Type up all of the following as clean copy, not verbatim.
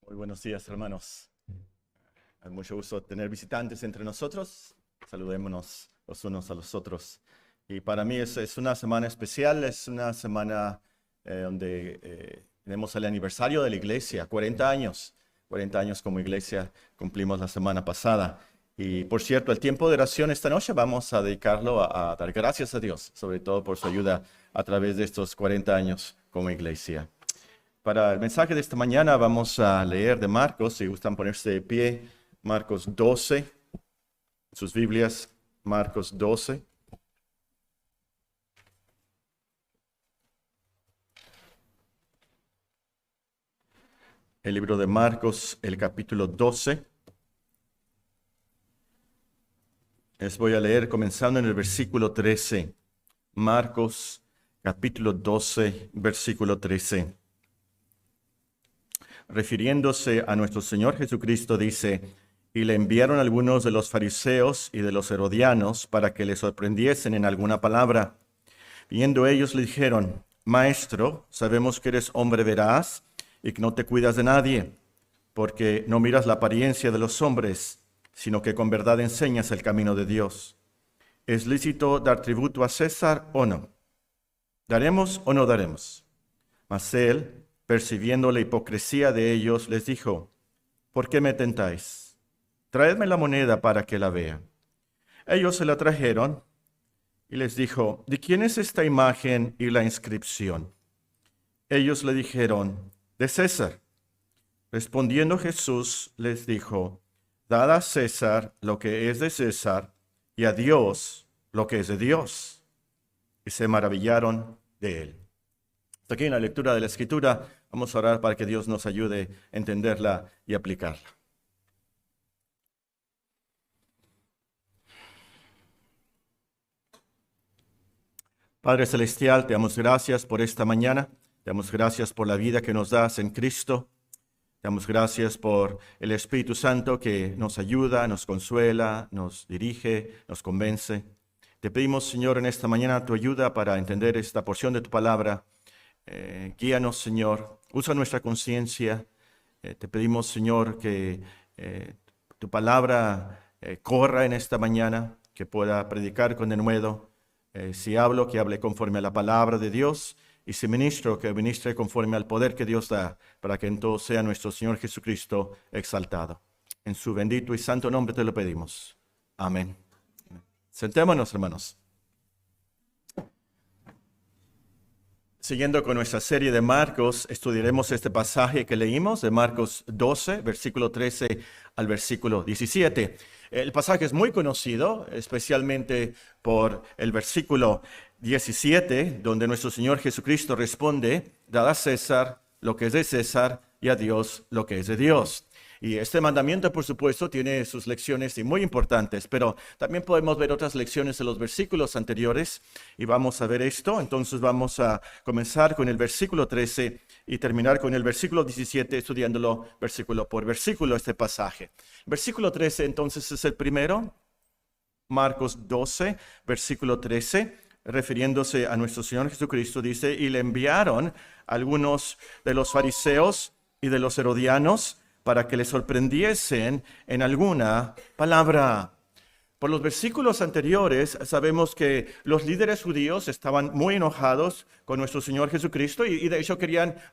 Muy buenos días, hermanos. Es mucho gusto tener visitantes entre nosotros. Saludémonos los unos a los otros. Y para mí es una semana especial, es una semana donde tenemos el aniversario de la iglesia, 40 años. 40 años como iglesia cumplimos la semana pasada. Y por cierto, el tiempo de oración esta noche vamos a dedicarlo a dar gracias a Dios, sobre todo por su ayuda a través de estos 40 años como iglesia. Para el mensaje de esta mañana vamos a leer de Marcos, si gustan ponerse de pie, Marcos 12, sus Biblias, Marcos 12. El libro de Marcos, el capítulo 12. Les voy a leer comenzando en el versículo 13. Marcos, capítulo 12, versículo 13. Refiriéndose a nuestro Señor Jesucristo, dice: y le enviaron algunos de los fariseos y de los herodianos para que le sorprendiesen en alguna palabra. Viendo ellos le dijeron: Maestro, sabemos que eres hombre veraz y que no te cuidas de nadie, porque no miras la apariencia de los hombres, sino que con verdad enseñas el camino de Dios. ¿Es lícito dar tributo a César o no? ¿Daremos o no daremos? Mas él, percibiendo la hipocresía de ellos, les dijo: ¿por qué me tentáis? Traedme la moneda para que la vea. Ellos se la trajeron y les dijo: ¿de quién es esta imagen y la inscripción? Ellos le dijeron: de César. Respondiendo Jesús les dijo: dad a César lo que es de César y a Dios lo que es de Dios. Y se maravillaron de él. Hasta aquí en la lectura de la Escritura. Vamos a orar para que Dios nos ayude a entenderla y aplicarla. Padre Celestial, te damos gracias por esta mañana. Te damos gracias por la vida que nos das en Cristo. Te damos gracias por el Espíritu Santo que nos ayuda, nos consuela, nos dirige, nos convence. Te pedimos, Señor, en esta mañana tu ayuda para entender esta porción de tu palabra. Guíanos, Señor. Usa nuestra conciencia. Te pedimos, Señor, que tu palabra corra en esta mañana, que pueda predicar con denuedo. Si hablo, que hable conforme a la palabra de Dios. Y si ministro, que ministre conforme al poder que Dios da, para que en todo sea nuestro Señor Jesucristo exaltado. En su bendito y santo nombre te lo pedimos. Amén. Sentémonos, hermanos. Siguiendo con nuestra serie de Marcos, estudiaremos este pasaje que leímos de Marcos 12, versículo 13 al versículo 17. El pasaje es muy conocido, especialmente por el versículo 17, donde nuestro Señor Jesucristo responde: dad a César lo que es de César y a Dios lo que es de Dios. Y este mandamiento, por supuesto, tiene sus lecciones y muy importantes, pero también podemos ver otras lecciones en los versículos anteriores y vamos a ver esto. Entonces vamos a comenzar con el versículo 13 y terminar con el versículo 17, estudiándolo versículo por versículo este pasaje. Versículo 13 entonces es el primero, Marcos 12, versículo 13. Refiriéndose a nuestro Señor Jesucristo, dice: y le enviaron algunos de los fariseos y de los herodianos para que le sorprendiesen en alguna palabra. Por los versículos anteriores sabemos que los líderes judíos estaban muy enojados con nuestro Señor Jesucristo y de hecho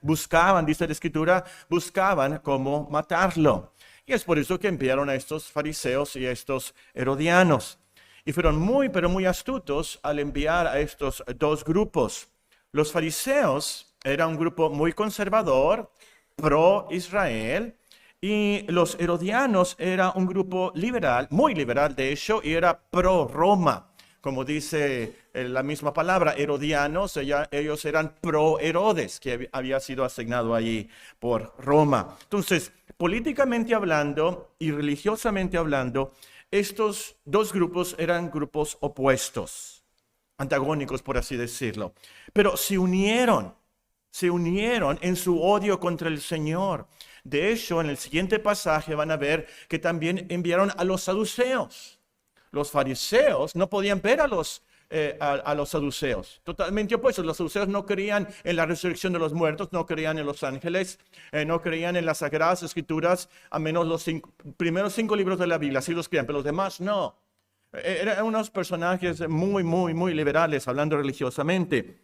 buscaban, dice la Escritura, buscaban cómo matarlo. Y es por eso que enviaron a estos fariseos y a estos herodianos. Y fueron muy, pero muy astutos al enviar a estos dos grupos. Los fariseos eran un grupo muy conservador, pro-Israel, y los herodianos era un grupo liberal, muy liberal de hecho, y era pro-Roma. Como dice la misma palabra, herodianos, ellos eran pro-Herodes, que había sido asignado allí por Roma. Entonces, políticamente hablando y religiosamente hablando, estos dos grupos eran grupos opuestos, antagónicos por así decirlo, pero se unieron en su odio contra el Señor. De hecho, en el siguiente pasaje van a ver que también enviaron a los saduceos. Los fariseos no podían ver a los a los saduceos. Totalmente opuestos. Los saduceos no creían en la resurrección de los muertos, no creían en los ángeles, no creían en las sagradas escrituras, a menos los primeros 5 libros de la Biblia, sí los creían, pero los demás no. Eran unos personajes muy, muy, muy liberales, hablando religiosamente.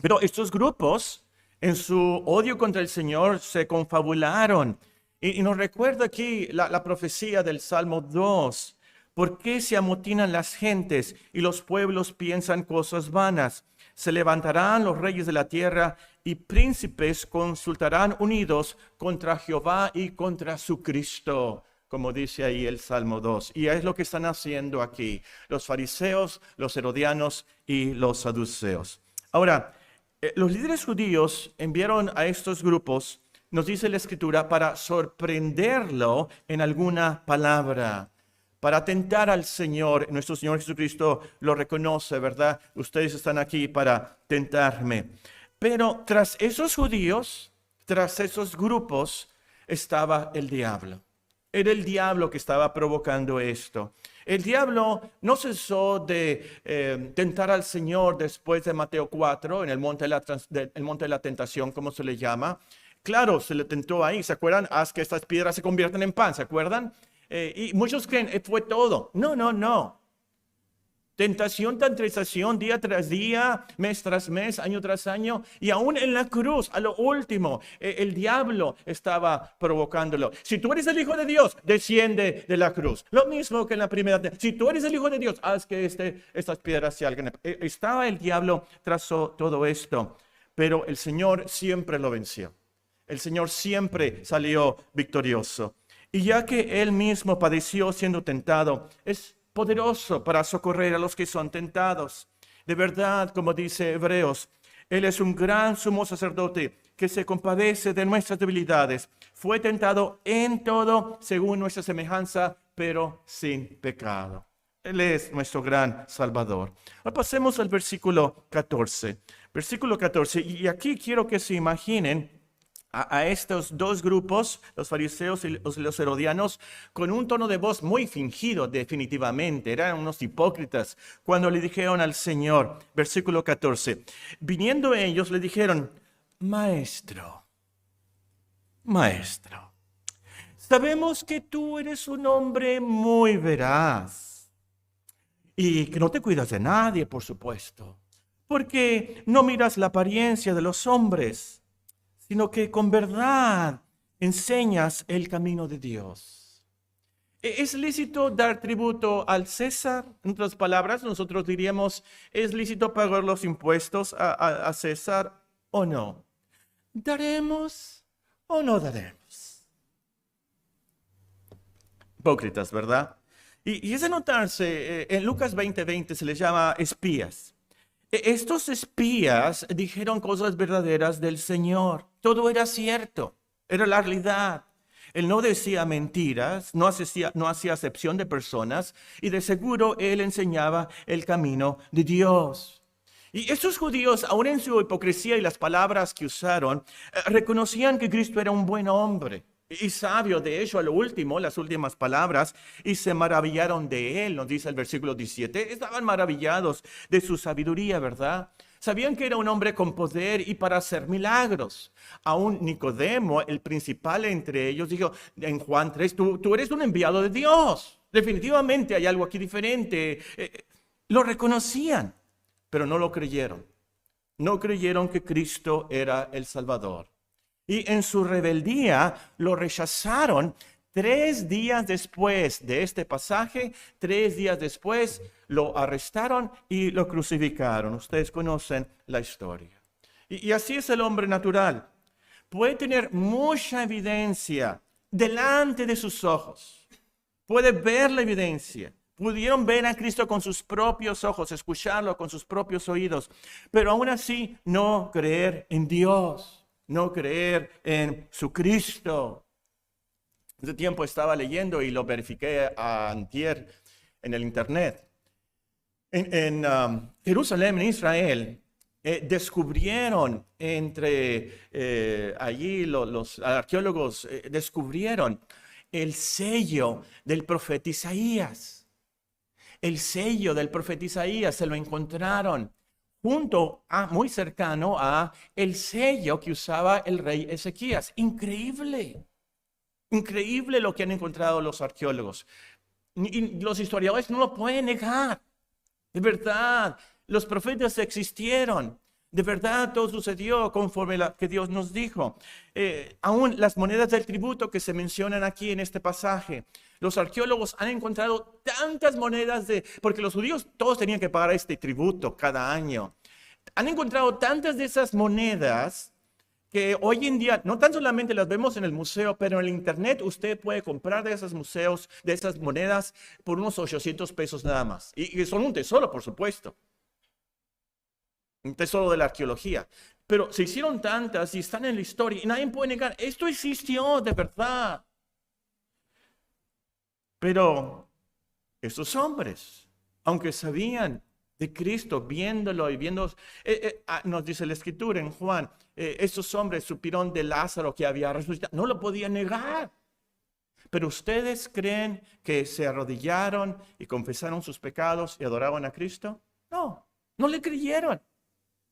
Pero estos grupos, en su odio contra el Señor, se confabularon. Y nos recuerda aquí la profecía del Salmo 2. ¿Por qué se amotinan las gentes y los pueblos piensan cosas vanas? Se levantarán los reyes de la tierra y príncipes consultarán unidos contra Jehová y contra su Cristo, como dice ahí el Salmo 2. Y es lo que están haciendo aquí los fariseos, los herodianos y los saduceos. Ahora, los líderes judíos enviaron a estos grupos, nos dice la Escritura, para sorprenderlo en alguna palabra, para tentar al Señor. Nuestro Señor Jesucristo lo reconoce, ¿verdad? Ustedes están aquí para tentarme. Pero tras esos judíos, tras esos grupos, estaba el diablo. Era el diablo que estaba provocando esto. El diablo no cesó de tentar al Señor después de Mateo 4, en el monte de la tentación, como se le llama. Claro, se le tentó ahí, ¿se acuerdan? Haz que estas piedras se conviertan en pan, ¿se acuerdan? Y muchos creen, fue todo. No. Tentación tras tentación, día tras día, mes tras mes, año tras año, y aún en la cruz, a lo último, el diablo estaba provocándolo. Si tú eres el Hijo de Dios, desciende de la cruz. Lo mismo que en la primera. Si tú eres el Hijo de Dios, haz que estas piedras se hagan. Estaba el diablo tras todo esto, pero el Señor siempre lo venció. El Señor siempre salió victorioso. Y ya que Él mismo padeció siendo tentado, es poderoso para socorrer a los que son tentados. De verdad, como dice Hebreos, Él es un gran sumo sacerdote que se compadece de nuestras debilidades. Fue tentado en todo según nuestra semejanza, pero sin pecado. Él es nuestro gran Salvador. Ahora pasemos al versículo 14. Versículo 14, y aquí quiero que se imaginen a estos dos grupos, los fariseos y los herodianos, con un tono de voz muy fingido, definitivamente. Eran unos hipócritas cuando le dijeron al Señor, versículo 14, viniendo ellos le dijeron, Maestro, sabemos que tú eres un hombre muy veraz y que no te cuidas de nadie, por supuesto, porque no miras la apariencia de los hombres, sino que con verdad enseñas el camino de Dios. ¿Es lícito dar tributo al César? En otras palabras, nosotros diríamos, ¿es lícito pagar los impuestos a César o no? ¿Daremos o no daremos? Hipócritas, ¿verdad? Y es de notarse, en Lucas 20:20 se les llama espías. Estos espías dijeron cosas verdaderas del Señor. Todo era cierto, era la realidad. Él no decía mentiras, no hacía acepción de personas y de seguro él enseñaba el camino de Dios. Y estos judíos, aun en su hipocresía y las palabras que usaron, reconocían que Cristo era un buen hombre y sabio. De hecho, a lo último, las últimas palabras, y se maravillaron de él, nos dice el versículo 17. Estaban maravillados de su sabiduría, ¿verdad? Sabían que era un hombre con poder y para hacer milagros. Aún Nicodemo, el principal entre ellos, dijo en Juan 3, tú eres un enviado de Dios. Definitivamente hay algo aquí diferente. Lo reconocían, pero no lo creyeron. No creyeron que Cristo era el Salvador. Y en su rebeldía lo rechazaron. 3 días después de este pasaje, 3 días después, lo arrestaron y lo crucificaron. Ustedes conocen la historia. Y así es el hombre natural. Puede tener mucha evidencia delante de sus ojos. Puede ver la evidencia. Pudieron ver a Cristo con sus propios ojos, escucharlo con sus propios oídos, pero aún así no creer en Dios, no creer en su Cristo. Hace tiempo estaba leyendo y lo verifiqué antier en el internet. En Jerusalén, en Israel, descubrieron allí los arqueólogos descubrieron el sello del profeta Isaías. el sello del profeta Isaías, se lo encontraron muy cercano a el sello que usaba el rey Ezequías. Increíble, increíble lo que han encontrado los arqueólogos. Y los historiadores no lo pueden negar. De verdad, los profetas existieron. De verdad, todo sucedió conforme lo que Dios nos dijo. Aún las monedas del tributo que se mencionan aquí en este pasaje, los arqueólogos han encontrado tantas monedas porque los judíos todos tenían que pagar este tributo cada año. Han encontrado tantas de esas monedas que hoy en día no tan solamente las vemos en el museo, pero en el internet usted puede comprar de esos museos, de esas monedas por unos 800 pesos nada más. Y son un tesoro, por supuesto. Un tesoro de la arqueología. Pero se hicieron tantas y están en la historia y nadie puede negar, esto existió de verdad. Pero estos hombres, aunque sabían de Cristo, viéndolo y viendo, nos dice la Escritura en Juan, estos hombres supieron de Lázaro que había resucitado, no lo podían negar. Pero ustedes creen que se arrodillaron y confesaron sus pecados y adoraban a Cristo? No, no le creyeron.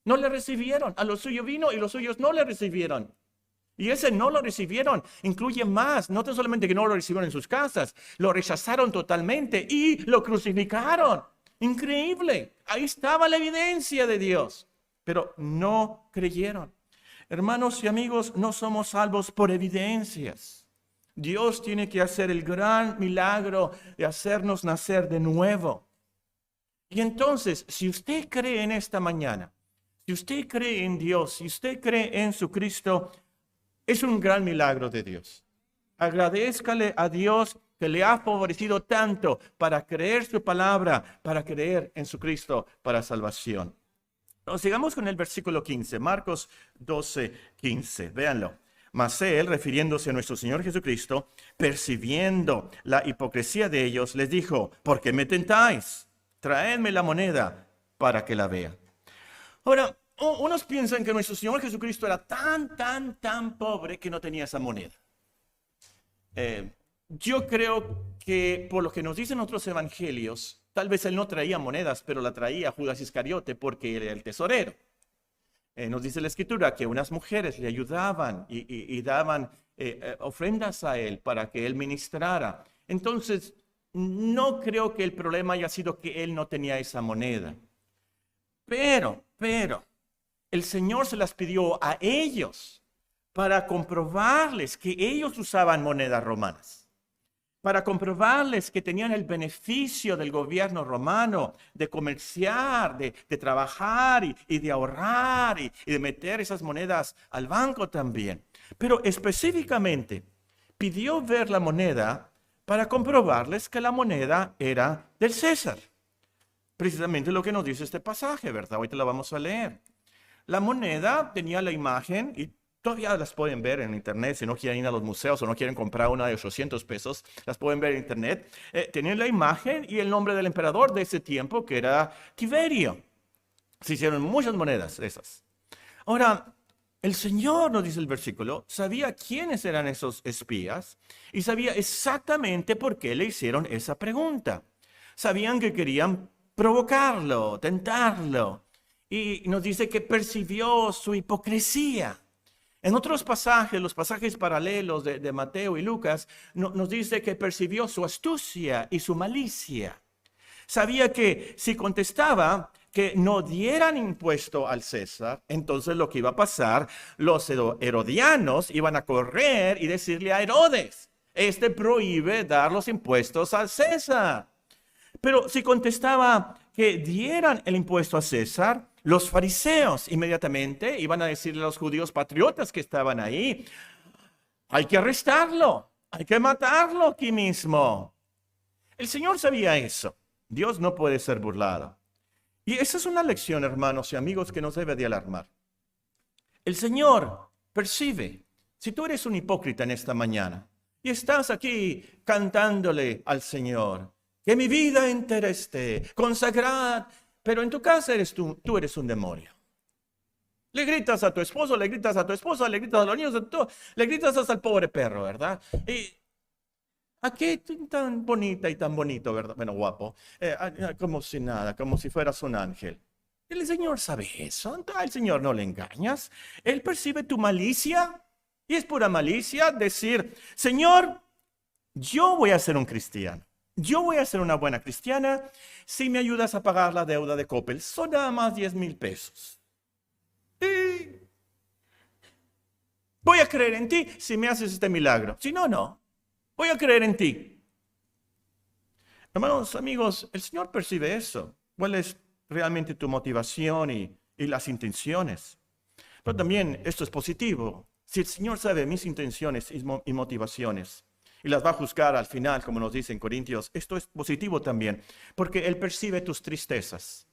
No le recibieron. A lo suyo vino y los suyos no le recibieron. Y ese no lo recibieron incluye más. No tan solamente que no lo recibieron en sus casas, lo rechazaron totalmente y lo crucificaron. Increíble. Ahí estaba la evidencia de Dios. Pero no creyeron. Hermanos y amigos, no somos salvos por evidencias. Dios tiene que hacer el gran milagro de hacernos nacer de nuevo. Y entonces, si usted cree en esta mañana, si usted cree en Dios, si usted cree en su Cristo, es un gran milagro de Dios. Agradézcale a Dios que le ha favorecido tanto para creer su palabra, para creer en su Cristo para salvación. Sigamos con el versículo 15, Marcos 12, 15. Véanlo. Mas él, refiriéndose a nuestro Señor Jesucristo, percibiendo la hipocresía de ellos, les dijo: ¿por qué me tentáis? Traedme la moneda para que la vea. Ahora, unos piensan que nuestro Señor Jesucristo era tan pobre que no tenía esa moneda. Yo creo que por lo que nos dicen otros evangelios, tal vez él no traía monedas, pero la traía Judas Iscariote porque él era el tesorero. Nos dice la Escritura que unas mujeres le ayudaban y daban ofrendas a él para que él ministrara. Entonces, no creo que el problema haya sido que él no tenía esa moneda. Pero, el Señor se las pidió a ellos para comprobarles que ellos usaban monedas romanas, para comprobarles que tenían el beneficio del gobierno romano de comerciar, de trabajar y de ahorrar y de meter esas monedas al banco también. Pero específicamente pidió ver la moneda para comprobarles que la moneda era del César. Precisamente lo que nos dice este pasaje, ¿verdad? Ahorita la vamos a leer. La moneda tenía la imagen, y todavía las pueden ver en internet, si no quieren ir a los museos o no quieren comprar una de 800 pesos, las pueden ver en internet. Tenían la imagen y el nombre del emperador de ese tiempo, que era Tiberio. Se hicieron muchas monedas de esas. Ahora, el Señor, nos dice el versículo, sabía quiénes eran esos espías y sabía exactamente por qué le hicieron esa pregunta. Sabían que querían provocarlo, tentarlo. Y nos dice que percibió su hipocresía. En otros pasajes, los pasajes paralelos de Mateo y Lucas, nos dice que percibió su astucia y su malicia. Sabía que si contestaba que no dieran impuesto al César, entonces lo que iba a pasar, los herodianos iban a correr y decirle a Herodes: este prohíbe dar los impuestos al César. Pero si contestaba que dieran el impuesto a César, los fariseos inmediatamente iban a decirle a los judíos patriotas que estaban ahí: hay que arrestarlo, hay que matarlo aquí mismo. El Señor sabía eso. Dios no puede ser burlado. Y esa es una lección, hermanos y amigos, que nos debe de alarmar. El Señor percibe. Si tú eres un hipócrita en esta mañana y estás aquí cantándole al Señor: que mi vida entera esté consagrada, pero en tu casa tú eres un demonio. Le gritas a tu esposo, le gritas a tu esposa, le gritas a los niños, le gritas hasta al pobre perro, ¿verdad? Y Aquí tan bonita y tan bonito, ¿verdad? Bueno, guapo. Como si nada, como si fueras un ángel. El Señor sabe eso. Al Señor no le engañas. Él percibe tu malicia. Y es pura malicia decir, Señor, yo voy a ser un cristiano. Yo voy a ser una buena cristiana si me ayudas a pagar la deuda de Coppel. Son nada más 10,000 pesos. Y voy a creer en ti si me haces este milagro. Si no, no. Voy a creer en ti. Hermanos, amigos, el Señor percibe eso. ¿Cuál es realmente tu motivación y las intenciones? Pero también esto es positivo. Si el Señor sabe mis intenciones y motivaciones y las va a juzgar al final, como nos dice en Corintios, esto es positivo también, porque Él percibe tus tristezas.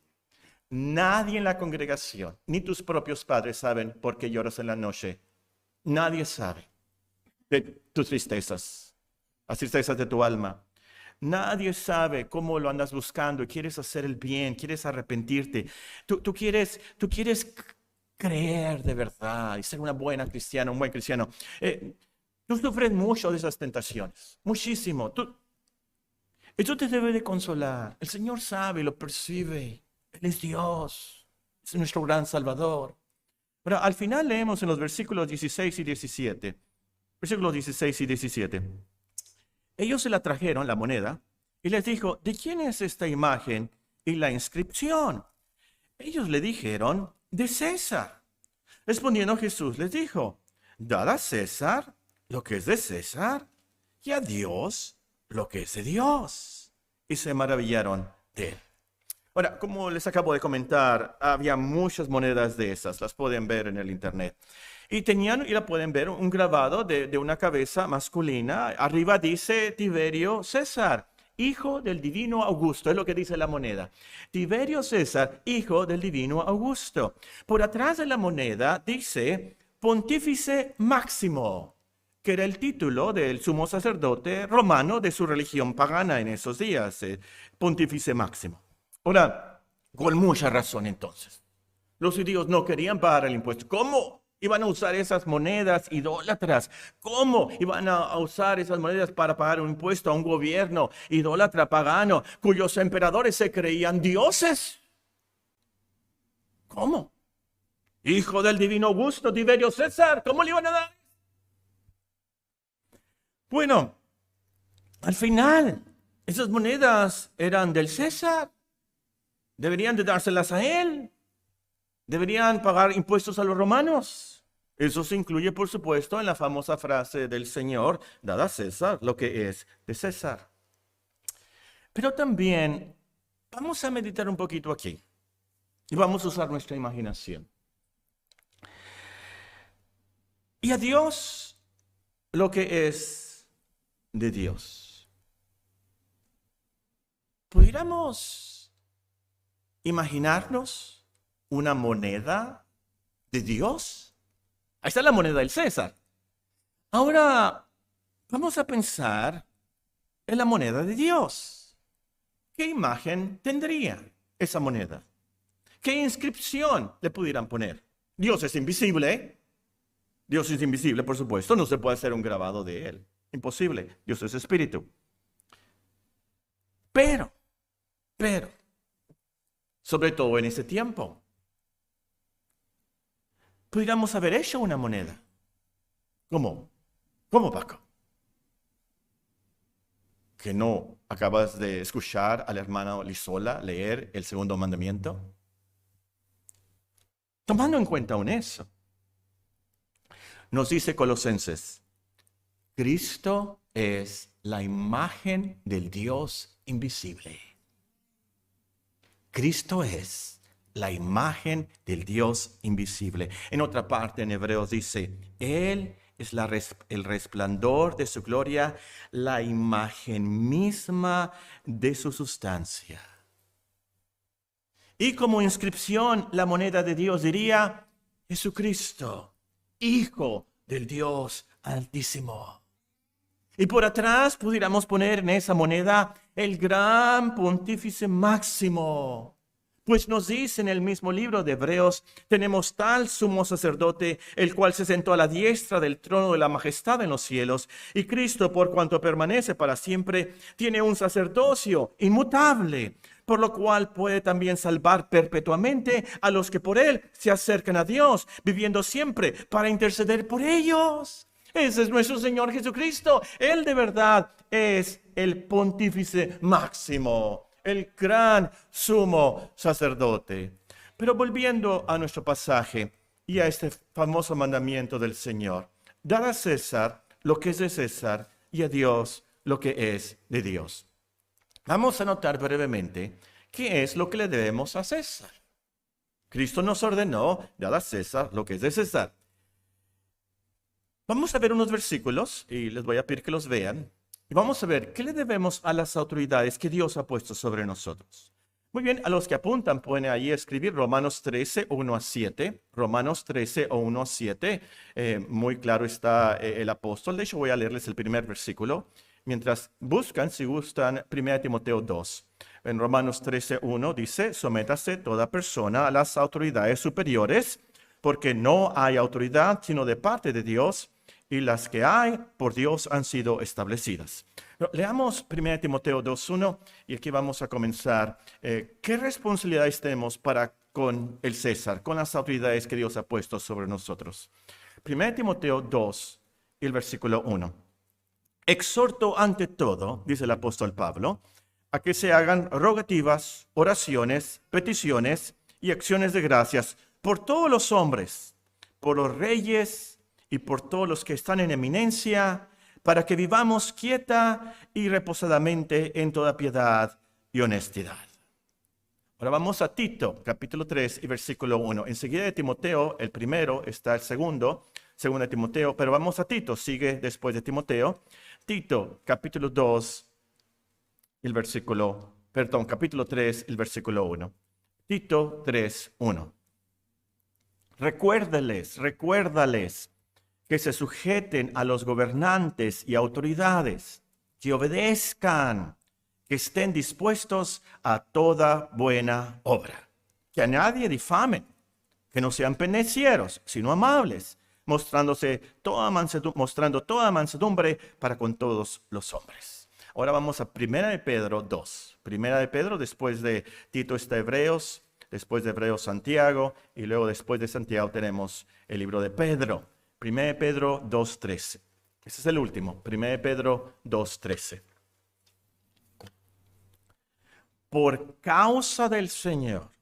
Nadie en la congregación, ni tus propios padres saben por qué lloras en la noche. Nadie sabe de tus tristezas, las tristezas de tu alma. Nadie sabe cómo lo andas buscando y quieres hacer el bien, quieres arrepentirte. Tú quieres creer de verdad y ser una buena cristiana, un buen cristiano. Tú sufres mucho de esas tentaciones, muchísimo. Eso te debe de consolar. El Señor sabe, lo percibe. Él es Dios, es nuestro gran Salvador. Pero al final leemos en los versículos 16 y 17. Versículos 16 y 17. Ellos se la trajeron, la moneda, y les dijo, ¿de quién es esta imagen y la inscripción? Ellos le dijeron, de César. Respondiendo Jesús les dijo, dad a César lo que es de César y a Dios lo que es de Dios. Y se maravillaron de él. Ahora, como les acabo de comentar, había muchas monedas de esas, las pueden ver en el internet. Y la pueden ver, un grabado de una cabeza masculina. Arriba dice Tiberio César, hijo del divino Augusto, es lo que dice la moneda. Tiberio César, hijo del divino Augusto. Por atrás de la moneda dice Pontífice Máximo, que era el título del sumo sacerdote romano de su religión pagana en esos días, Pontífice Máximo. Ahora, con mucha razón entonces, los judíos no querían pagar el impuesto. ¿Cómo iban a usar esas monedas idólatras? ¿Cómo iban a usar esas monedas para pagar un impuesto a un gobierno idólatra pagano cuyos emperadores se creían dioses? ¿Cómo? Hijo del divino Augusto, Tiberio César, ¿cómo le iban a dar? Bueno, al final, esas monedas eran del César. Deberían de dárselas a él. Deberían pagar impuestos a los romanos. Eso se incluye, por supuesto, en la famosa frase del Señor, dad a César lo que es de César. Pero también vamos a meditar un poquito aquí. Y vamos a usar nuestra imaginación. Y a Dios lo que es de Dios. ¿Pudiéramos imaginarnos una moneda de Dios? Ahí está la moneda del César. Ahora vamos a pensar en la moneda de Dios. ¿Qué imagen tendría esa moneda? ¿Qué inscripción le pudieran poner? Dios es invisible, ¿eh? Dios es invisible, por supuesto. No se puede hacer un grabado de él. Imposible. Dios es espíritu. Pero, sobre todo en ese tiempo, pudiéramos haber hecho una moneda. ¿Cómo? ¿Cómo, Paco? ¿Que no acabas de escuchar al hermano Lizola leer el segundo mandamiento? Tomando en cuenta aún eso, nos dice Colosenses, Cristo es la imagen del Dios invisible. Cristo es la imagen del Dios invisible. En otra parte, en Hebreos dice, Él es el resplandor de su gloria, la imagen misma de su sustancia. Y como inscripción, la moneda de Dios diría, Jesucristo, Hijo del Dios Altísimo. Y por atrás pudiéramos poner en esa moneda el gran Pontífice Máximo, Pues nos dice en el mismo libro de Hebreos, tenemos tal sumo sacerdote, el cual se sentó a la diestra del trono de la majestad en los cielos, y Cristo, por cuanto permanece para siempre, tiene un sacerdocio inmutable, por lo cual puede también salvar perpetuamente a los que por él se acercan a Dios, viviendo siempre para interceder por ellos. Ese es nuestro Señor Jesucristo. Él de verdad es el pontífice máximo, el gran sumo sacerdote. Pero volviendo a nuestro pasaje y a este famoso mandamiento del Señor, dar a César lo que es de César y a Dios lo que es de Dios. Vamos a notar brevemente qué es lo que le debemos a César. Cristo nos ordenó dar a César lo que es de César. Vamos a ver unos versículos y les voy a pedir que los vean. Y vamos a ver qué le debemos a las autoridades que Dios ha puesto sobre nosotros. Muy bien, a los que apuntan pueden ahí escribir Romanos 13, 1 a 7. Romanos 13, 1 a 7. Muy claro está el apóstol. De hecho, voy a leerles el primer versículo. Mientras buscan, si gustan, 1 Timoteo 2. En Romanos 13, 1 dice, sométase toda persona a las autoridades superiores, porque no hay autoridad sino de parte de Dios, y las que hay por Dios han sido establecidas. Leamos 1 Timoteo 2:1 y aquí vamos a comenzar. ¿Qué responsabilidades tenemos para con el César, con las autoridades que Dios ha puesto sobre nosotros? 1 Timoteo 2 y el versículo 1. Exhorto ante todo, dice el apóstol Pablo, a que se hagan rogativas, oraciones, peticiones y acciones de gracias por todos los hombres, por los reyes y por todos los que están en eminencia, para que vivamos quieta y reposadamente en toda piedad y honestidad. Ahora vamos a Tito, capítulo 3 y versículo 1. Enseguida de Timoteo, el primero, está el segundo de Timoteo, pero vamos a Tito, sigue después de Timoteo. Tito, capítulo 2, capítulo 3, el versículo 1. Tito 3, 1. Recuérdales que se sujeten a los gobernantes y autoridades, que obedezcan, que estén dispuestos a toda buena obra, que a nadie difamen, que no sean penecieros, sino amables, mostrando toda mansedumbre para con todos los hombres. Ahora vamos a 1 de Pedro 2. 1 de Pedro, después de Tito está Hebreos, después de Hebreos Santiago, y luego después de Santiago tenemos el libro de Pedro. 1 de Pedro 2:13. Ese es el último. 1 de Pedro 2:13. Por causa del Señor,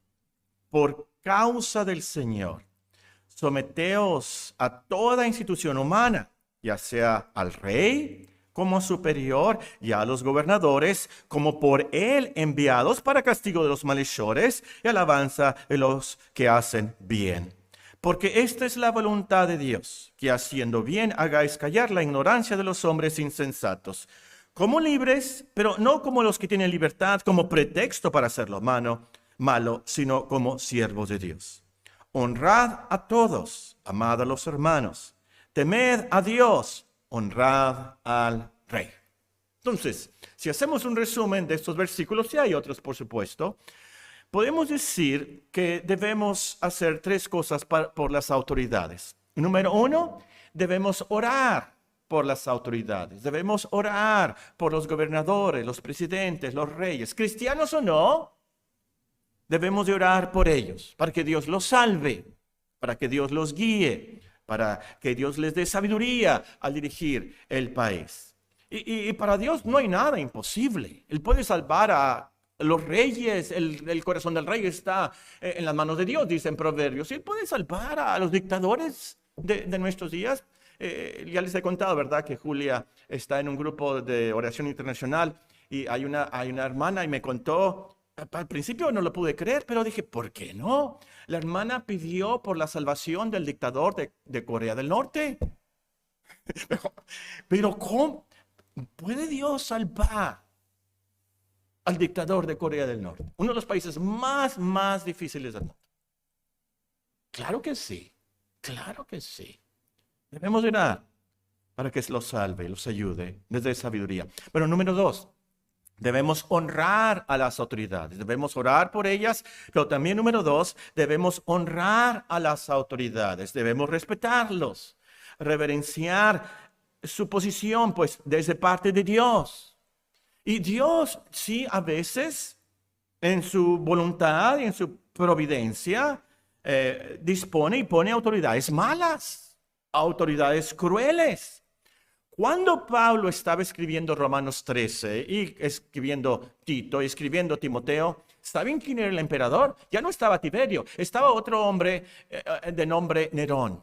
someteos a toda institución humana, ya sea al rey como superior y a los gobernadores como por él enviados para castigo de los malhechores y alabanza de los que hacen bien. Porque esta es la voluntad de Dios, que haciendo bien hagáis callar la ignorancia de los hombres insensatos, como libres, pero no como los que tienen libertad como pretexto para hacer lo malo, sino como siervos de Dios. Honrad a todos, amad a los hermanos, temed a Dios, honrad al Rey. Entonces, si hacemos un resumen de estos versículos, y hay otros por supuesto, podemos decir que debemos hacer tres cosas por las autoridades. Número uno, debemos orar por las autoridades. Debemos orar por los gobernadores, los presidentes, los reyes, cristianos o no. Debemos de orar por ellos, para que Dios los salve, para que Dios los guíe, para que Dios les dé sabiduría al dirigir el país. Y para Dios no hay nada imposible. Él puede salvar a los reyes, el corazón del rey está en las manos de Dios, dicen Proverbios. Y Él puede salvar a los dictadores de nuestros días. Ya les he contado, ¿verdad?, que Julia está en un grupo de oración internacional y hay una hermana y me contó, al principio no lo pude creer, pero dije, ¿por qué no? La hermana pidió por la salvación del dictador de Corea del Norte. Pero ¿cómo puede Dios salvar al dictador de Corea del Norte? Uno de los países más difíciles del mundo. Claro que sí, claro que sí. Debemos orar para que los salve, los ayude, les dé sabiduría. Pero número dos, Debemos honrar a las autoridades, debemos orar por ellas, pero también, número dos, debemos honrar a las autoridades, debemos respetarlos, reverenciar su posición, pues, desde parte de Dios. Y Dios, sí, a veces, en su voluntad y en su providencia, dispone y pone autoridades malas, autoridades crueles. Cuando Pablo estaba escribiendo Romanos 13 y escribiendo Tito y escribiendo Timoteo, ¿saben quién era el emperador? Ya no estaba Tiberio, estaba otro hombre de nombre Nerón.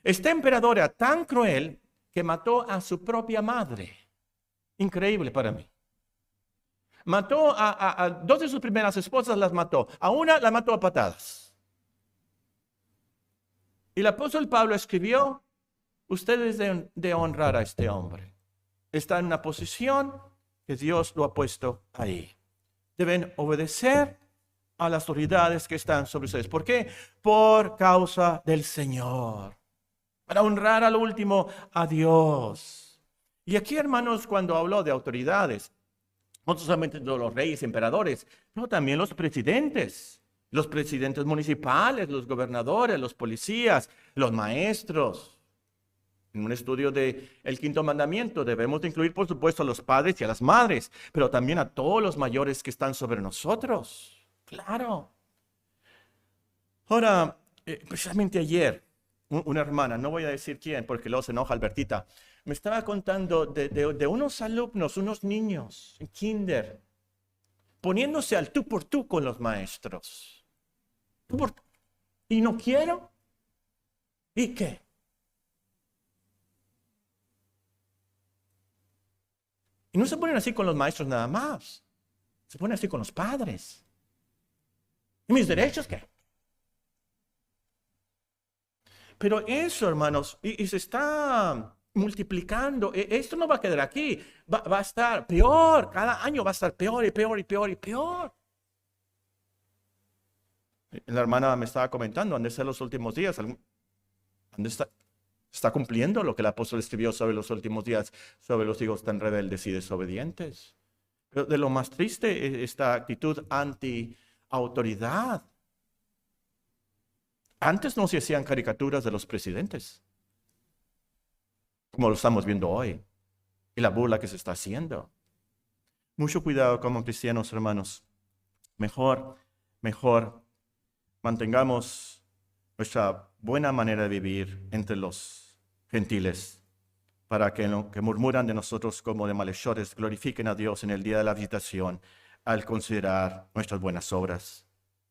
Este emperador era tan cruel que mató a su propia madre. Increíble para mí. Mató a dos de sus primeras esposas, las mató. A una la mató a patadas. Y el apóstol Pablo escribió: ustedes deben de honrar a este hombre. Está en una posición que Dios lo ha puesto ahí. Deben obedecer a las autoridades que están sobre ustedes. ¿Por qué? Por causa del Señor. Para honrar al último a Dios. Y aquí, hermanos, cuando habló de autoridades, no solamente de los reyes, emperadores, pero también los presidentes municipales, los gobernadores, los policías, los maestros. En un estudio del quinto mandamiento debemos de incluir, por supuesto, a los padres y a las madres, pero también a todos los mayores que están sobre nosotros. Claro. Ahora, precisamente ayer, una hermana, no voy a decir quién porque luego se enoja Albertita, me estaba contando de unos alumnos, unos niños en kinder, poniéndose al tú por tú con los maestros. Tú por tú. ¿Y no quiero? ¿Y qué? Y no se ponen así con los maestros nada más. Se ponen así con los padres. ¿Y mis derechos qué? Pero eso, hermanos, y se está multiplicando. Esto no va a quedar aquí. Va a estar peor. Cada año va a estar peor y peor y peor y peor. La hermana me estaba comentando, han de ser los últimos días. Está cumpliendo lo que el apóstol escribió sobre los últimos días, sobre los hijos tan rebeldes y desobedientes. Pero de lo más triste es esta actitud anti-autoridad. Antes no se hacían caricaturas de los presidentes, como lo estamos viendo hoy, y la burla que se está haciendo. Mucho cuidado como cristianos, hermanos. Mejor mantengamos nuestra buena manera de vivir entre los gentiles, para que lo que murmuran de nosotros como de malhechores glorifiquen a Dios en el día de la visitación al considerar nuestras buenas obras.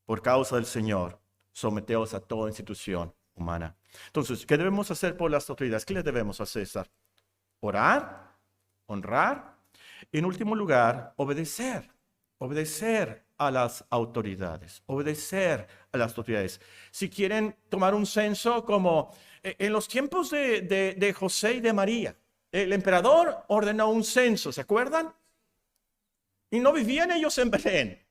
Por causa del Señor, someteos a toda institución humana. Entonces, ¿qué debemos hacer por las autoridades? ¿Qué le debemos hacer, César? Orar, honrar, y en último lugar, obedecer. Obedecer a las autoridades. Obedecer a las autoridades. Si quieren tomar un censo como en los tiempos de José y de María, el emperador ordenó un censo, ¿se acuerdan? Y no vivían ellos en Belén.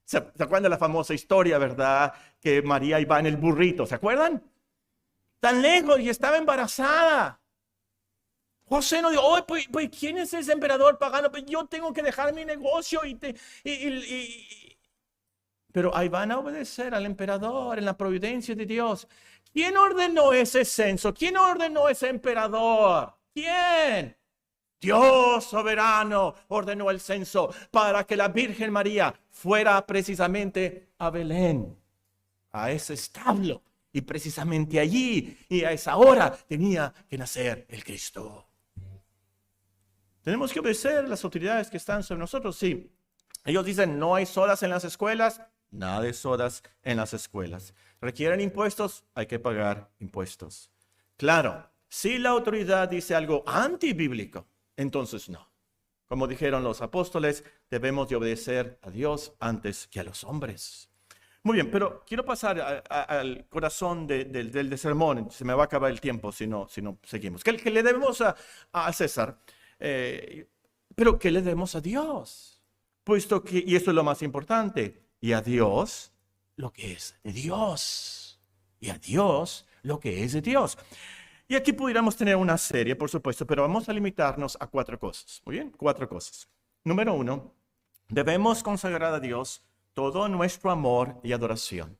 ¿Se acuerdan de la famosa historia, verdad? Que María iba en el burrito, ¿se acuerdan? Tan lejos y estaba embarazada. José no dijo: oh, pues, ¿quién es ese emperador pagano? Pues yo tengo que dejar mi negocio Pero ahí van a obedecer al emperador en la providencia de Dios. ¿Quién ordenó ese censo? ¿Quién ordenó ese emperador? ¿Quién? Dios soberano ordenó el censo para que la Virgen María fuera precisamente a Belén, a ese establo, y precisamente allí y a esa hora tenía que nacer el Cristo. Tenemos que obedecer las autoridades que están sobre nosotros. Sí, ellos dicen: no hay sodas en las escuelas. Nada de sodas en las escuelas. ¿Requieren impuestos? Hay que pagar impuestos. Claro, si la autoridad dice algo antibíblico, entonces no. Como dijeron los apóstoles, debemos de obedecer a Dios antes que a los hombres. Muy bien, pero quiero pasar al corazón del sermón. Se me va a acabar el tiempo si no seguimos. ¿Qué le debemos a César? Pero ¿qué le debemos a Dios? Puesto que, y esto es lo más importante, y a Dios lo que es de Dios. Y a Dios lo que es de Dios. Y aquí pudiéramos tener una serie, por supuesto, pero vamos a limitarnos a 4 cosas. Muy bien, 4 cosas. Número uno, debemos consagrar a Dios todo nuestro amor y adoración.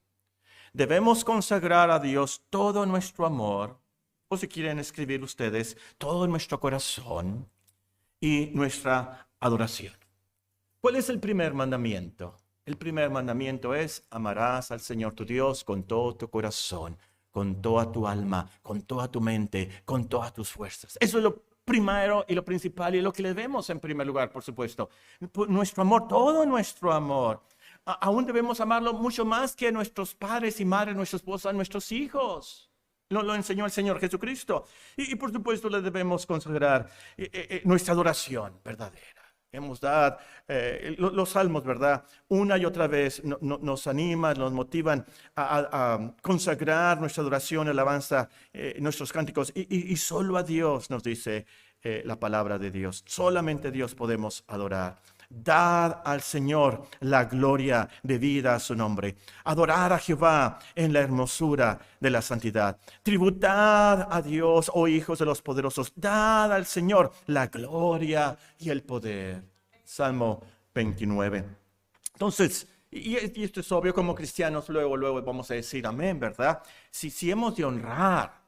Debemos consagrar a Dios todo nuestro amor, o si quieren escribir ustedes, todo nuestro corazón y nuestra adoración. ¿Cuál es el primer mandamiento? El primer mandamiento es: amarás al Señor tu Dios con todo tu corazón, con toda tu alma, con toda tu mente, con todas tus fuerzas. Eso es lo primero y lo principal y lo que le debemos en primer lugar, por supuesto. Nuestro amor, todo nuestro amor. Aún debemos amarlo mucho más que a nuestros padres y madres, nuestra esposa, a nuestros hijos. Lo enseñó el Señor Jesucristo. Y por supuesto le debemos consagrar nuestra adoración verdadera. Hemos dado los salmos, ¿verdad? Una y otra vez nos animan, nos motivan a consagrar nuestra adoración, alabanza, nuestros cánticos. Y solo a Dios nos dice la palabra de Dios. Solamente a Dios podemos adorar. Dad al Señor la gloria debida a su nombre. Adorar a Jehová en la hermosura de la santidad. Tributad a Dios, oh hijos de los poderosos. Dad al Señor la gloria y el poder. Salmo 29. Entonces, y esto es obvio, como cristianos luego vamos a decir amén, ¿verdad? Si hemos de honrar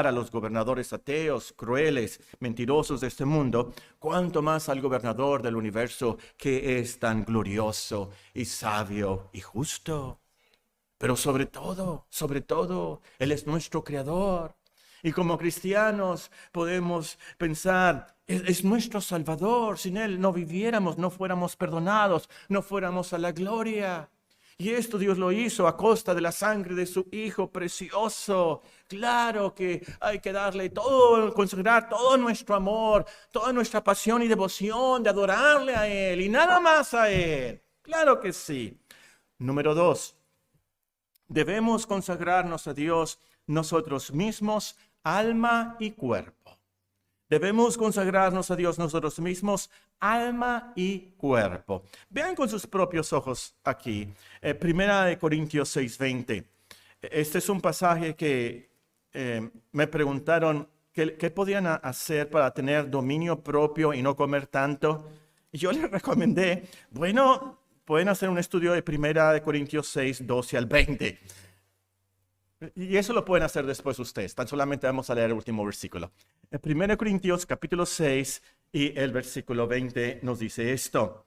a los gobernadores ateos, crueles, mentirosos de este mundo, cuánto más al gobernador del universo, que es tan glorioso y sabio y justo. Pero sobre todo, Él es nuestro creador. Y como cristianos podemos pensar, es nuestro Salvador. Sin Él no viviéramos, no fuéramos perdonados, no fuéramos a la gloria. Y esto Dios lo hizo a costa de la sangre de su Hijo precioso. Claro que hay que darle todo, consagrar todo nuestro amor, toda nuestra pasión y devoción de adorarle a Él y nada más a Él. Claro que sí. Número 2. Debemos consagrarnos a Dios nosotros mismos, alma y cuerpo. Debemos consagrarnos a Dios nosotros mismos, alma y cuerpo. Vean con sus propios ojos aquí, 1 Corintios 6:20. Este es un pasaje que me preguntaron qué podían hacer para tener dominio propio y no comer tanto. Y yo les recomendé, bueno, pueden hacer un estudio de 1 Corintios 6, 12 al 20. Y eso lo pueden hacer después ustedes. Tan solamente vamos a leer el último versículo. En 1 Corintios capítulo 6 y el versículo 20 nos dice esto.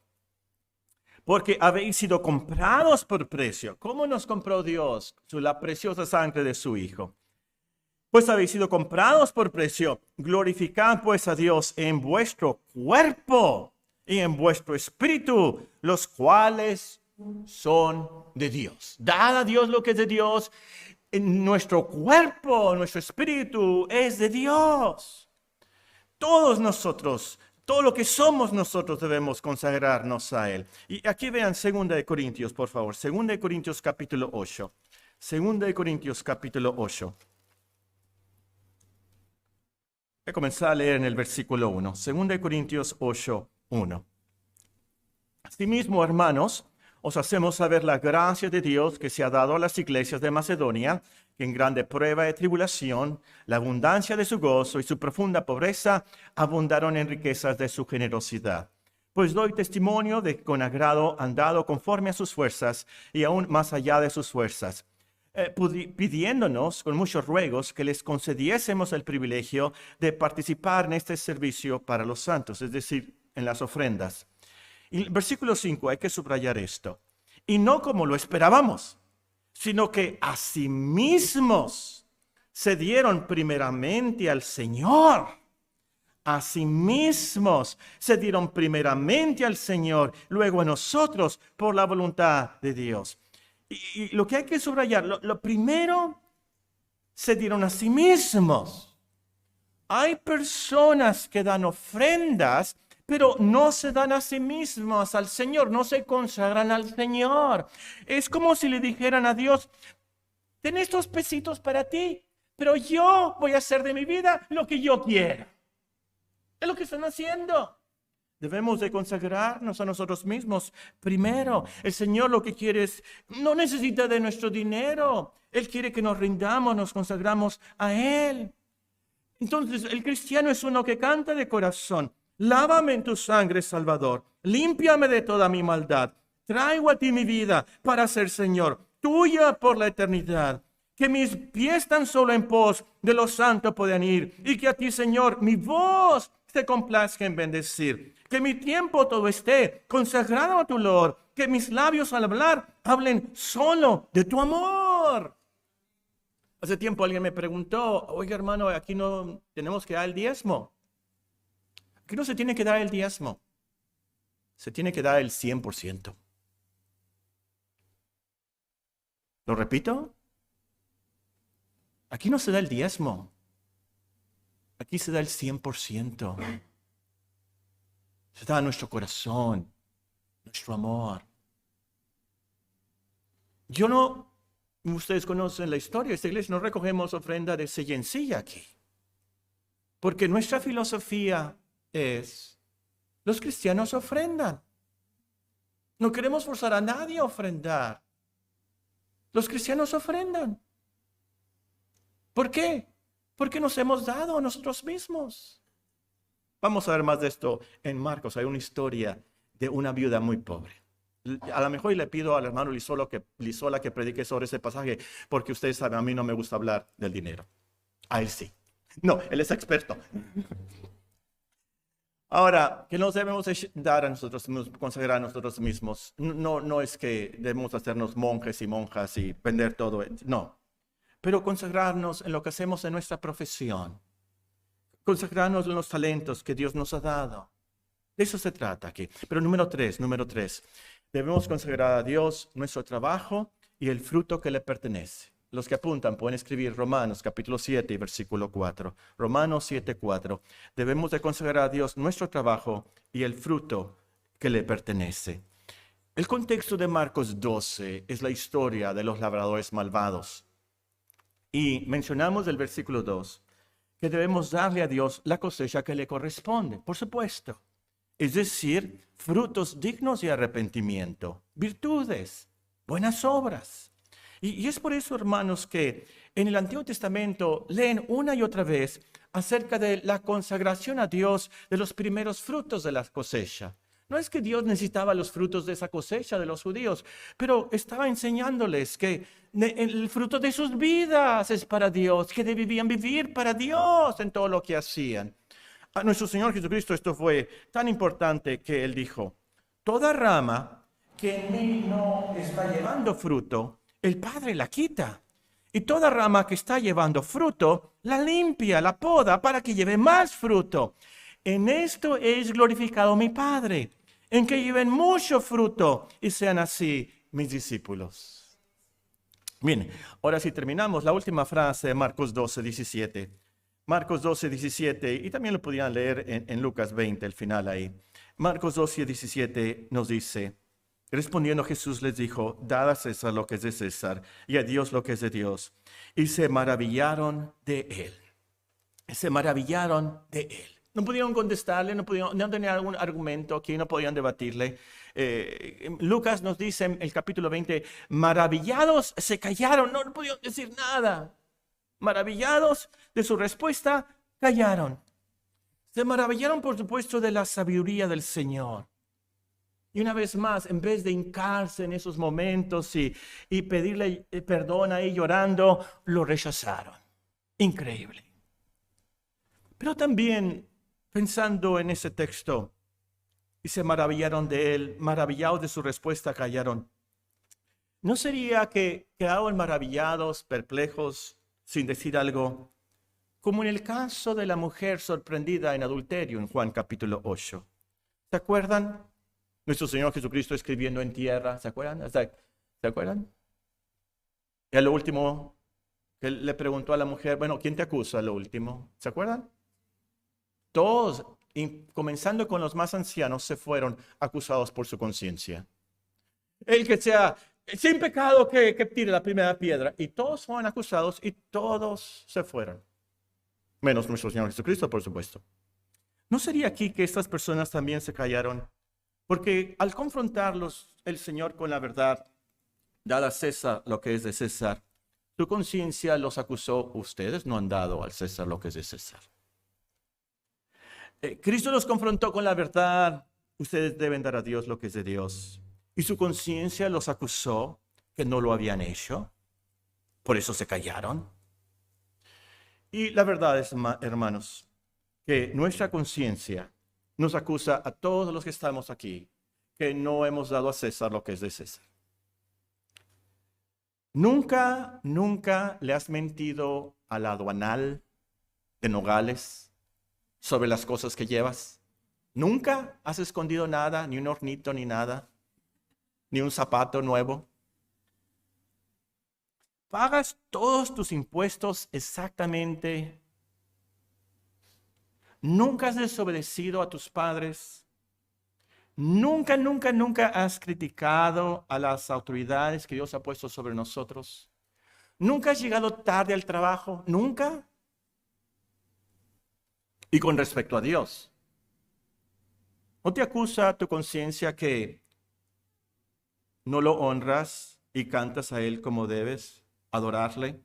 Porque habéis sido comprados por precio. ¿Cómo nos compró Dios? La preciosa sangre de su Hijo. Pues habéis sido comprados por precio. Glorificad pues a Dios en vuestro cuerpo y en vuestro espíritu, los cuales son de Dios. Dad a Dios lo que es de Dios. Nuestro cuerpo, nuestro espíritu es de Dios. Todos nosotros, todo lo que somos nosotros debemos consagrarnos a Él. Y aquí vean 2 Corintios, por favor. 2 Corintios capítulo 8. 2 Corintios capítulo 8. Voy a comenzar a leer en el versículo 1. 2 Corintios 8, 1. Asimismo, hermanos, os hacemos saber la gracia de Dios que se ha dado a las iglesias de Macedonia, que en grande prueba de tribulación, la abundancia de su gozo y su profunda pobreza abundaron en riquezas de su generosidad. Pues doy testimonio de que con agrado han dado conforme a sus fuerzas y aún más allá de sus fuerzas, pidiéndonos con muchos ruegos que les concediésemos el privilegio de participar en este servicio para los santos, es decir, en las ofrendas. Y el versículo 5, hay que subrayar esto. Y no como lo esperábamos, sino que a sí mismos se dieron primeramente al Señor. A sí mismos se dieron primeramente al Señor, luego a nosotros por la voluntad de Dios. Y lo que hay que subrayar, lo primero, se dieron a sí mismos. Hay personas que dan ofrendas, pero no se dan a sí mismos al Señor, no se consagran al Señor. Es como si le dijeran a Dios, ten estos pesitos para ti, pero yo voy a hacer de mi vida lo que yo quiera. Es lo que están haciendo. Debemos de consagrarnos a nosotros mismos primero. El Señor lo que quiere es, no necesita de nuestro dinero. Él quiere que nos rindamos, nos consagramos a Él. Entonces, el cristiano es uno que canta de corazón. Lávame en tu sangre, Salvador. Límpiame de toda mi maldad. Traigo a ti mi vida para ser Señor, tuya por la eternidad. Que mis pies tan solo en pos de los santos puedan ir, y que a ti, Señor, mi voz te complazca en bendecir. Que mi tiempo todo esté consagrado a tu olor. Que mis labios al hablar hablen solo de tu amor. Hace tiempo alguien me preguntó, oiga hermano, aquí no tenemos que dar el diezmo. Aquí no se tiene que dar el diezmo. Se tiene que dar el 100%. ¿Lo repito? Aquí no se da el diezmo. Aquí se da el 100%. Se da nuestro corazón, nuestro amor. Ustedes conocen la historia de esta iglesia, no recogemos ofrenda de sencilla aquí. Porque nuestra filosofía es, los cristianos ofrendan. No queremos forzar a nadie a ofrendar. Los cristianos ofrendan. ¿Por qué? Porque nos hemos dado a nosotros mismos. Vamos a ver más de esto en Marcos. Hay una historia de una viuda muy pobre. A lo mejor le pido al hermano Lizola que predique sobre ese pasaje, porque ustedes saben, a mí no me gusta hablar del dinero. A él sí. No, él es experto. Ahora, ¿qué nos debemos dar a nosotros mismos, consagrar a nosotros mismos? No es que debemos hacernos monjes y monjas y vender todo. No. Pero consagrarnos en lo que hacemos en nuestra profesión. Consagrarnos en los talentos que Dios nos ha dado. De eso se trata aquí. Pero número tres. Debemos consagrar a Dios nuestro trabajo y el fruto que le pertenece. Los que apuntan pueden escribir Romanos capítulo 7 y versículo 4. Romanos 7, 4. Debemos de consagrar a Dios nuestro trabajo y el fruto que le pertenece. El contexto de Marcos 12 es la historia de los labradores malvados. Y mencionamos el versículo 2 que debemos darle a Dios la cosecha que le corresponde, por supuesto. Es decir, frutos dignos de arrepentimiento, virtudes, buenas obras. Y es por eso, hermanos, que en el Antiguo Testamento leen una y otra vez acerca de la consagración a Dios de los primeros frutos de la cosecha. No es que Dios necesitaba los frutos de esa cosecha de los judíos, pero estaba enseñándoles que el fruto de sus vidas es para Dios, que debían vivir para Dios en todo lo que hacían. A nuestro Señor Jesucristo esto fue tan importante que Él dijo, toda rama que en mí no está llevando fruto, el Padre la quita. Y toda rama que está llevando fruto, la limpia, la poda para que lleve más fruto. En esto es glorificado mi Padre, en que lleven mucho fruto y sean así mis discípulos. Bien, ahora sí terminamos la última frase de Marcos 12, 17. Marcos 12, 17, y también lo podían leer en Lucas 20, el final ahí. Marcos 12, 17 nos dice, respondiendo Jesús les dijo, dad a César lo que es de César y a Dios lo que es de Dios. Y se maravillaron de él. Se maravillaron de él. No pudieron contestarle, no tenían algún argumento aquí, no podían debatirle. Lucas nos dice en el capítulo 20, maravillados se callaron, no pudieron decir nada. Maravillados de su respuesta, callaron. Se maravillaron, por supuesto, de la sabiduría del Señor. Y una vez más, en vez de hincarse en esos momentos y pedirle perdón ahí llorando, lo rechazaron. Increíble. Pero también, pensando en ese texto, y se maravillaron de él, maravillados de su respuesta, callaron. ¿No sería que quedaron maravillados, perplejos, sin decir algo, como en el caso de la mujer sorprendida en adulterio en Juan capítulo 8? ¿Se acuerdan? Nuestro Señor Jesucristo escribiendo en tierra, ¿se acuerdan? ¿Se acuerdan? Y a lo último, que le preguntó a la mujer, bueno, ¿quién te acusa a lo último? ¿Se acuerdan? Todos, comenzando con los más ancianos, se fueron acusados por su conciencia. El que sea sin pecado que tire la primera piedra. Y todos fueron acusados y todos se fueron. Menos nuestro Señor Jesucristo, por supuesto. ¿No sería aquí que estas personas también se callaron? Porque al confrontarlos el Señor con la verdad, dad a César lo que es de César, su conciencia los acusó, ustedes no han dado al César lo que es de César. Cristo los confrontó con la verdad. Ustedes deben dar a Dios lo que es de Dios. Y su conciencia los acusó que no lo habían hecho. Por eso se callaron. Y la verdad es, hermanos, que nuestra conciencia nos acusa a todos los que estamos aquí que no hemos dado a César lo que es de César. Nunca le has mentido al aduanal de Nogales sobre las cosas que llevas. Nunca has escondido nada, ni un hornito, ni nada, ni un zapato nuevo. Pagas todos tus impuestos exactamente. Nunca has desobedecido a tus padres. Nunca has criticado a las autoridades que Dios ha puesto sobre nosotros. Nunca has llegado tarde al trabajo. Nunca. Y con respecto a Dios, ¿no te acusa tu conciencia que no lo honras y cantas a Él como debes adorarle?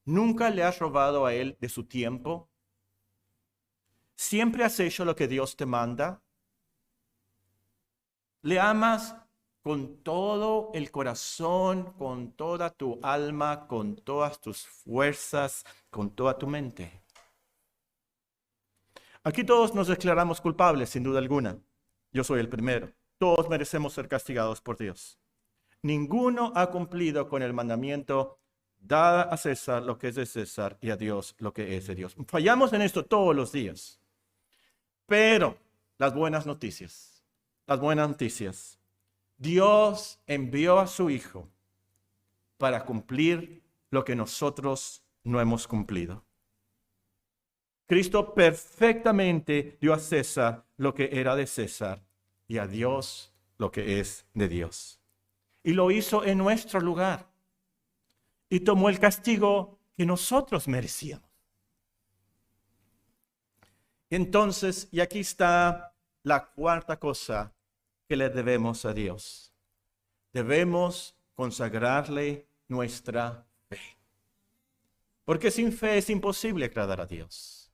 ¿Nunca le has robado a Él de su tiempo? ¿Siempre has hecho lo que Dios te manda? ¿Le amas con todo el corazón, con toda tu alma, con todas tus fuerzas, con toda tu mente? Aquí todos nos declaramos culpables, sin duda alguna. Yo soy el primero. Todos merecemos ser castigados por Dios. Ninguno ha cumplido con el mandamiento: dad a César lo que es de César y a Dios lo que es de Dios. Fallamos en esto todos los días. Pero las buenas noticias. Dios envió a su Hijo para cumplir lo que nosotros no hemos cumplido. Cristo perfectamente dio a César lo que era de César y a Dios lo que es de Dios. Y lo hizo en nuestro lugar. Y tomó el castigo que nosotros merecíamos. Entonces, y aquí está la cuarta cosa que le debemos a Dios. Debemos consagrarle nuestra fe. Porque sin fe es imposible agradar a Dios.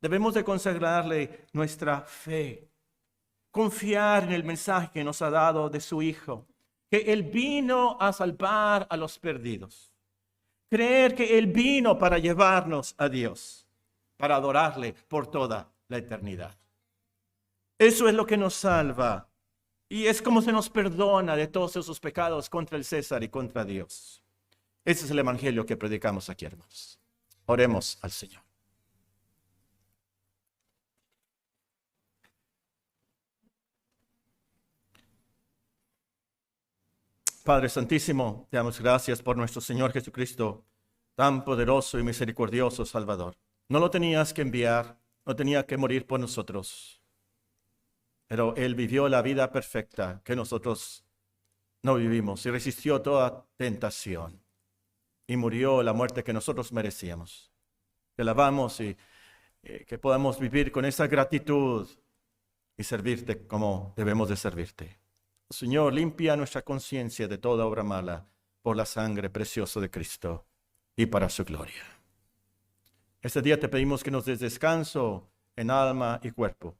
Debemos de consagrarle nuestra fe. Confiar en el mensaje que nos ha dado de su Hijo. Que Él vino a salvar a los perdidos. Creer que Él vino para llevarnos a Dios. Para adorarle por toda la eternidad. Eso es lo que nos salva. Y es como se nos perdona de todos esos pecados contra el César y contra Dios. Ese es el evangelio que predicamos aquí, hermanos. Oremos al Señor. Padre Santísimo, te damos gracias por nuestro Señor Jesucristo, tan poderoso y misericordioso Salvador. No lo tenías que enviar, no tenía que morir por nosotros. Pero Él vivió la vida perfecta que nosotros no vivimos y resistió toda tentación. Y murió la muerte que nosotros merecíamos. Te alabamos y que podamos vivir con esa gratitud y servirte como debemos de servirte. Señor, limpia nuestra conciencia de toda obra mala por la sangre preciosa de Cristo y para su gloria. Este día te pedimos que nos des descanso en alma y cuerpo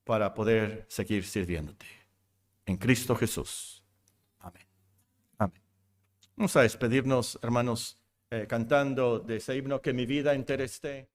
para poder seguir sirviéndote. En Cristo Jesús. Amén. Amén. Vamos a despedirnos, hermanos, cantando de ese himno: que mi vida entera esté.